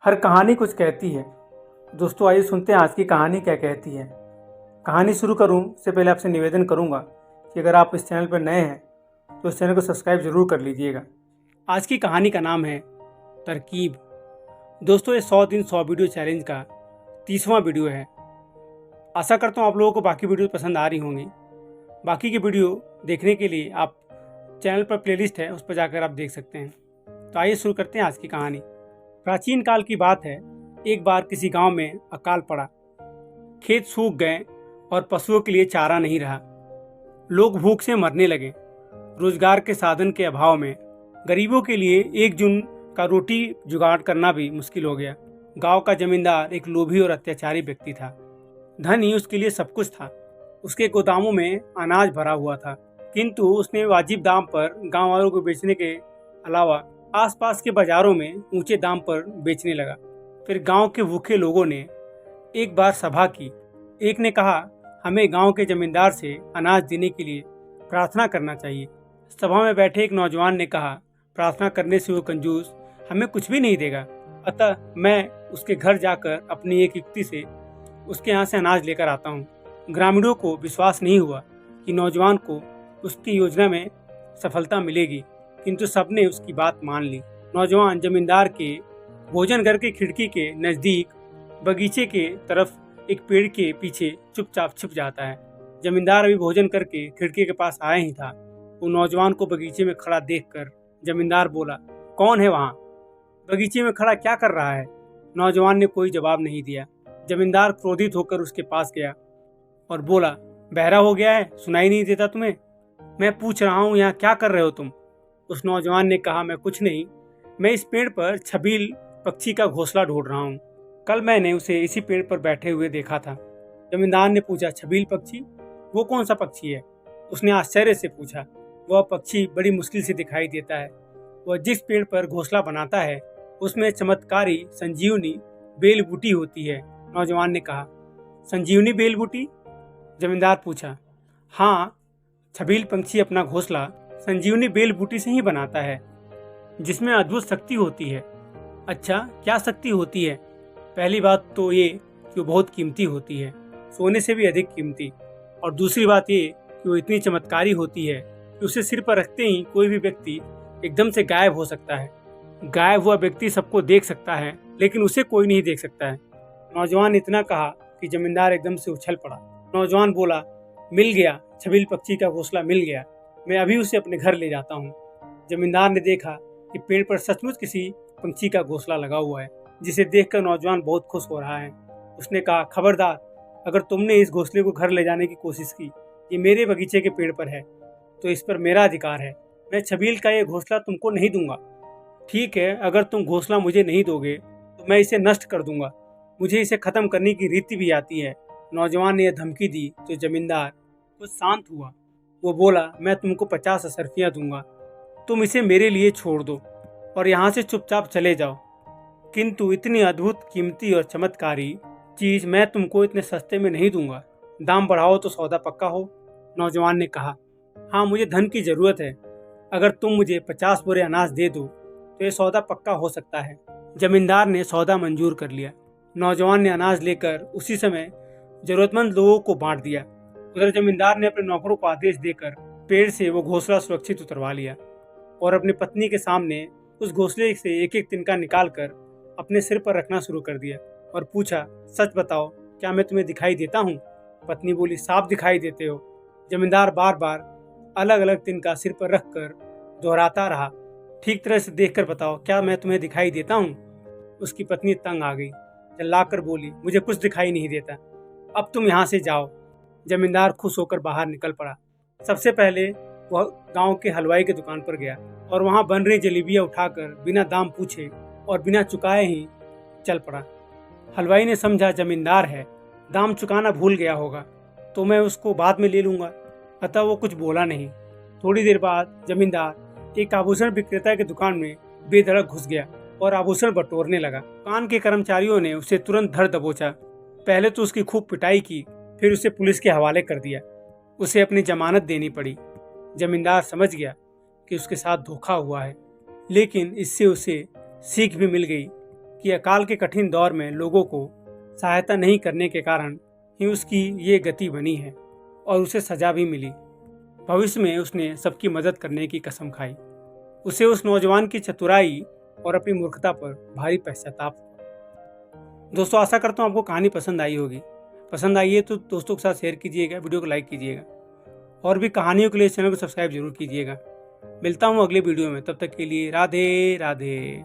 हर कहानी कुछ कहती है। दोस्तों आइए सुनते हैं आज की कहानी क्या कहती है। कहानी शुरू करूं से पहले आपसे निवेदन करूंगा कि अगर आप इस चैनल पर नए हैं तो इस चैनल को सब्सक्राइब जरूर कर लीजिएगा। आज की कहानी का नाम है तरकीब। दोस्तों ये 100 दिन 100 वीडियो चैलेंज का 30वां वीडियो है। आशा करता हूँ आप लोगों को बाकी वीडियो पसंद आ रही होंगी। बाकी के वीडियो देखने के लिए आप चैनल पर प्लेलिस्ट है, उस पर जाकर आप देख सकते हैं। तो आइए शुरू करते हैं आज की कहानी। प्राचीन काल की बात है। एक बार किसी गांव में अकाल पड़ा। खेत सूख गए और पशुओं के लिए चारा नहीं रहा। लोग भूख से मरने लगे। रोजगार के साधन के अभाव में गरीबों के लिए एक जून का रोटी जुगाड़ करना भी मुश्किल हो गया। गांव का जमींदार एक लोभी और अत्याचारी व्यक्ति था। धन ही उसके लिए सब कुछ था। उसके गोदामों में अनाज भरा हुआ था, किंतु उसने वाजिब दाम पर गांव वालों को बेचने के अलावा आसपास के बाजारों में ऊंचे दाम पर बेचने लगा। फिर गांव के भूखे लोगों ने एक बार सभा की। एक ने कहा, हमें गांव के जमींदार से अनाज देने के लिए प्रार्थना करना चाहिए। सभा में बैठे एक नौजवान ने कहा, प्रार्थना करने से वो कंजूस हमें कुछ भी नहीं देगा, अतः मैं उसके घर जाकर अपनी एक युक्ति से उसके यहाँ से अनाज लेकर आता हूँ। ग्रामीणों को विश्वास नहीं हुआ कि नौजवान को उसकी योजना में सफलता मिलेगी, किंतु सबने उसकी बात मान ली। नौजवान जमींदार के भोजन घर के खिड़की के नजदीक बगीचे के तरफ एक पेड़ के पीछे चुपचाप छिप जाता है। जमींदार अभी भोजन करके खिड़की के पास आया ही था। वो नौजवान को बगीचे में खड़ा देखकर जमींदार बोला, कौन है वहाँ? बगीचे में खड़ा क्या कर रहा है? नौजवान ने कोई जवाब नहीं दिया। जमींदार क्रोधित होकर उसके पास गया और बोला, बहरा हो गया है, सुनाई नहीं देता तुम्हें? मैं पूछ रहा हूँ यहाँ क्या कर रहे हो तुम? उस नौजवान ने कहा, मैं कुछ नहीं, मैं इस पेड़ पर छबील पक्षी का घोंसला ढूंढ रहा हूँ। कल मैंने उसे इसी पेड़ पर बैठे हुए देखा था। जमींदार ने पूछा, छबील पक्षी? वो कौन सा पक्षी है? उसने आश्चर्य से पूछा। वह पक्षी बड़ी मुश्किल से दिखाई देता है। वह जिस पेड़ पर घोंसला बनाता है उसमें चमत्कारी संजीवनी बेल बूटी होती है। नौजवान ने कहा, संजीवनी बेल बूटी? जमींदार पूछा। हाँ, छबील पंछी अपना घोंसला संजीवनी बेल बूटी से ही बनाता है, जिसमें अद्भुत शक्ति होती है। अच्छा, क्या शक्ति होती है? पहली बात तो ये कि वो बहुत कीमती होती है, सोने से भी अधिक कीमती। और दूसरी बात ये कि वो इतनी चमत्कारी होती है कि उसे सिर पर रखते ही कोई भी व्यक्ति एकदम से गायब हो सकता है। गायब हुआ व्यक्ति सबको देख सकता है, लेकिन उसे कोई नहीं देख सकता है। नौजवान ने इतना कहा कि जमींदार एकदम से उछल पड़ा। नौजवान बोला, मिल गया, छबील पक्षी का घोंसला मिल गया, मैं अभी उसे अपने घर ले जाता हूँ। जमींदार ने देखा कि पेड़ पर सचमुच किसी पंछी का घोंसला लगा हुआ है, जिसे देखकर नौजवान बहुत खुश हो रहा है। उसने कहा, खबरदार, अगर तुमने इस घोंसले को घर ले जाने की कोशिश की, ये मेरे बगीचे के पेड़ पर है, तो इस पर मेरा अधिकार है। मैं छबील का ये घोंसला तुमको नहीं दूंगा। ठीक है, अगर तुम घोंसला मुझे नहीं दोगे तो मैं इसे नष्ट कर दूंगा। मुझे इसे खत्म करने की रीति भी आती है। नौजवान ने यह धमकी दी तो जमींदार कुछ शांत हुआ। वो बोला, मैं तुमको 50 अशर्फियाँ दूंगा, तुम इसे मेरे लिए छोड़ दो और यहाँ से चुपचाप चले जाओ। किंतु इतनी अद्भुत, कीमती और चमत्कारी चीज मैं तुमको इतने सस्ते में नहीं दूंगा। दाम बढ़ाओ तो सौदा पक्का हो। नौजवान ने कहा, हाँ, मुझे धन की जरूरत है। अगर तुम मुझे 50 बोरे अनाज दे दो तो ये सौदा पक्का हो सकता है। जमींदार ने सौदा मंजूर कर लिया। नौजवान ने अनाज लेकर उसी समय जरूरतमंद लोगों को बांट दिया। उधर जमींदार ने अपने नौकरों को आदेश देकर पेड़ से वो घोंसला सुरक्षित उतरवा लिया और अपनी पत्नी के सामने उस घोंसले से एक एक तिनका निकालकर अपने सिर पर रखना शुरू कर दिया और पूछा, सच बताओ, क्या मैं तुम्हें दिखाई देता हूँ? पत्नी बोली, साफ दिखाई देते हो। जमींदार बार बार अलग अलग तिनका सिर पर रखकर दोहराता रहा, ठीक तरह से देखकर बताओ, क्या मैं तुम्हें दिखाई देता हूँ? उसकी पत्नी तंग आ गई, चिल्लाकर बोली, मुझे कुछ दिखाई नहीं देता, अब तुम यहाँ से जाओ। जमींदार खुश होकर बाहर निकल पड़ा। सबसे पहले वह गांव के हलवाई की दुकान पर गया और वहां बन रही जलेबियां उठाकर बिना दाम पूछे और बिना चुकाए ही चल पड़ा। हलवाई ने समझा जमींदार है, दाम चुकाना भूल गया होगा, तो मैं उसको बाद में ले लूंगा, अतः वो कुछ बोला नहीं। थोड़ी देर बाद जमींदार एक आभूषण विक्रेता की दुकान में बेधड़क घुस गया और आभूषण बटोरने लगा। दुकान के कर्मचारियों ने उसे तुरंत धर दबोचा। पहले तो उसकी खूब पिटाई की, फिर उसे पुलिस के हवाले कर दिया। उसे अपनी जमानत देनी पड़ी। जमींदार समझ गया कि उसके साथ धोखा हुआ है, लेकिन इससे उसे सीख भी मिल गई कि अकाल के कठिन दौर में लोगों को सहायता नहीं करने के कारण ही उसकी ये गति बनी है और उसे सजा भी मिली। भविष्य में उसने सबकी मदद करने की कसम खाई। उसे उस नौजवान की चतुराई और अपनी मूर्खता पर भारी पश्चाताप हुआ। दोस्तों, आशा करता हूँ आपको कहानी पसंद आई होगी। पसंद आई है तो दोस्तों के साथ शेयर कीजिएगा, वीडियो को लाइक कीजिएगा और भी कहानियों के लिए चैनल को सब्सक्राइब जरूर कीजिएगा। मिलता हूँ अगले वीडियो में, तब तक के लिए राधे राधे।